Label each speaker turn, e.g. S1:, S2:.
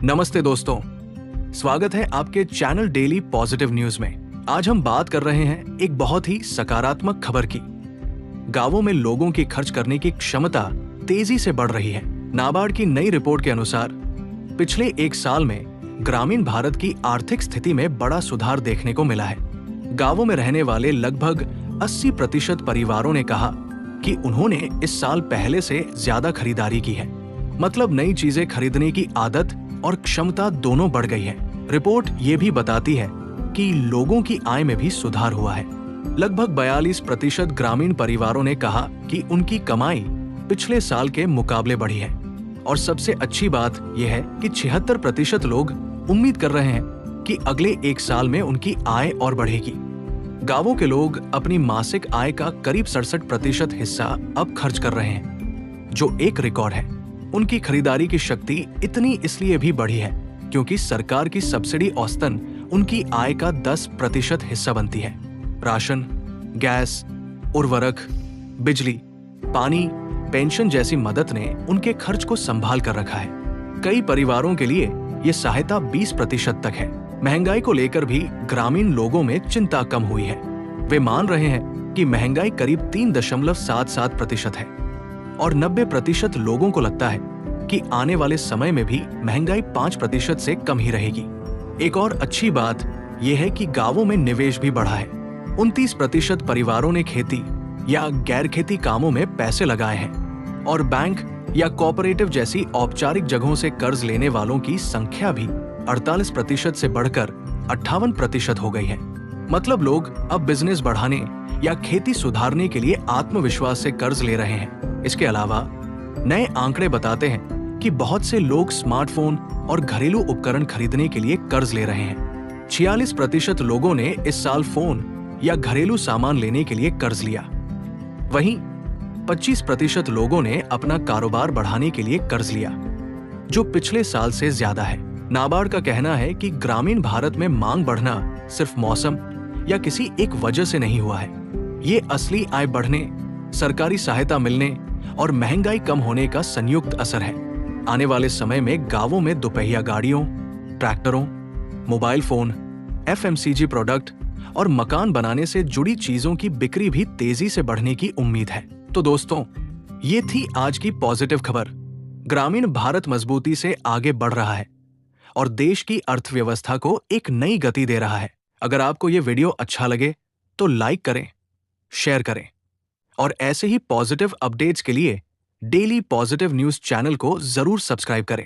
S1: नमस्ते दोस्तों, स्वागत है आपके चैनल डेली पॉजिटिव न्यूज में। आज हम बात कर रहे हैं एक बहुत ही सकारात्मक खबर की। गांवों में लोगों की खर्च करने की क्षमता तेजी से बढ़ रही है। नाबार्ड की नई रिपोर्ट के अनुसार पिछले एक साल में ग्रामीण भारत की आर्थिक स्थिति में बड़ा सुधार देखने को मिला है। गांवों में रहने वाले लगभग 80% परिवारों ने कहा कि उन्होंने इस साल पहले से ज्यादा खरीदारी की है। मतलब नई चीजें खरीदने की आदत और क्षमता दोनों बढ़ गई है। रिपोर्ट ये भी बताती है कि लोगों की आय में भी सुधार हुआ है। लगभग 42% ग्रामीण परिवारों ने कहा कि उनकी कमाई पिछले साल के मुकाबले बढ़ी है। और सबसे अच्छी बात यह है कि 76% लोग उम्मीद कर रहे हैं कि अगले एक साल में उनकी आय और बढ़ेगी। गांवों के लोग अपनी मासिक आय का करीब 67% हिस्सा अब खर्च कर रहे हैं, जो एक रिकॉर्ड है। उनकी खरीदारी की शक्ति इतनी इसलिए भी बढ़ी है क्योंकि सरकार की सब्सिडी औसतन उनकी आय का 10% हिस्सा बनती है। राशन, गैस, उर्वरक, बिजली, पानी, पेंशन जैसी मदद ने उनके खर्च को संभाल कर रखा है। कई परिवारों के लिए ये सहायता 20% तक है। महंगाई को लेकर भी ग्रामीण लोगों में चिंता कम हुई है। वे मान रहे हैं कि महंगाई करीब 3.77% है और 90% लोगों को लगता है कि आने वाले समय में भी महंगाई 5% से कम ही रहेगी। एक और अच्छी बात यह है कि गांवों में निवेश भी बढ़ा है। 29% परिवारों ने खेती या गैर खेती कामों में पैसे लगाए हैं और बैंक या कोऑपरेटिव जैसी औपचारिक जगहों से कर्ज लेने वालों की संख्या भी 48% से बढ़कर 58% हो गई है। मतलब लोग अब बिजनेस बढ़ाने या खेती सुधारने के लिए आत्मविश्वास से कर्ज ले रहे हैं। इसके अलावा नए आंकड़े बताते हैं कि बहुत से लोग स्मार्टफोन और घरेलू उपकरण खरीदने के लिए कर्ज ले रहे हैं। 46% लोगों ने इस साल फोन या घरेलू सामान लेने के लिए कर्ज लिया। वहीं 25% लोगों ने अपना कारोबार बढ़ाने के लिए कर्ज लिया, जो पिछले साल से ज्यादा है। नाबार्ड का कहना है कि ग्रामीण भारत में मांग बढ़ना सिर्फ मौसम या किसी एक वजह से नहीं हुआ है। ये असली आय बढ़ने, सरकारी सहायता मिलने और महंगाई कम होने का संयुक्त असर है। आने वाले समय में गांवों में दोपहिया गाड़ियों, ट्रैक्टरों, मोबाइल फोन, एफएमसीजी प्रोडक्ट और मकान बनाने से जुड़ी चीजों की बिक्री भी तेजी से बढ़ने की उम्मीद है। तो दोस्तों, ये थी आज की पॉजिटिव खबर। ग्रामीण भारत मजबूती से आगे बढ़ रहा है और देश की अर्थव्यवस्था को एक नई गति दे रहा है। अगर आपको ये वीडियो अच्छा लगे तो लाइक करें, शेयर करें और ऐसे ही पॉजिटिव अपडेट्स के लिए डेली पॉजिटिव न्यूज चैनल को जरूर सब्सक्राइब करें।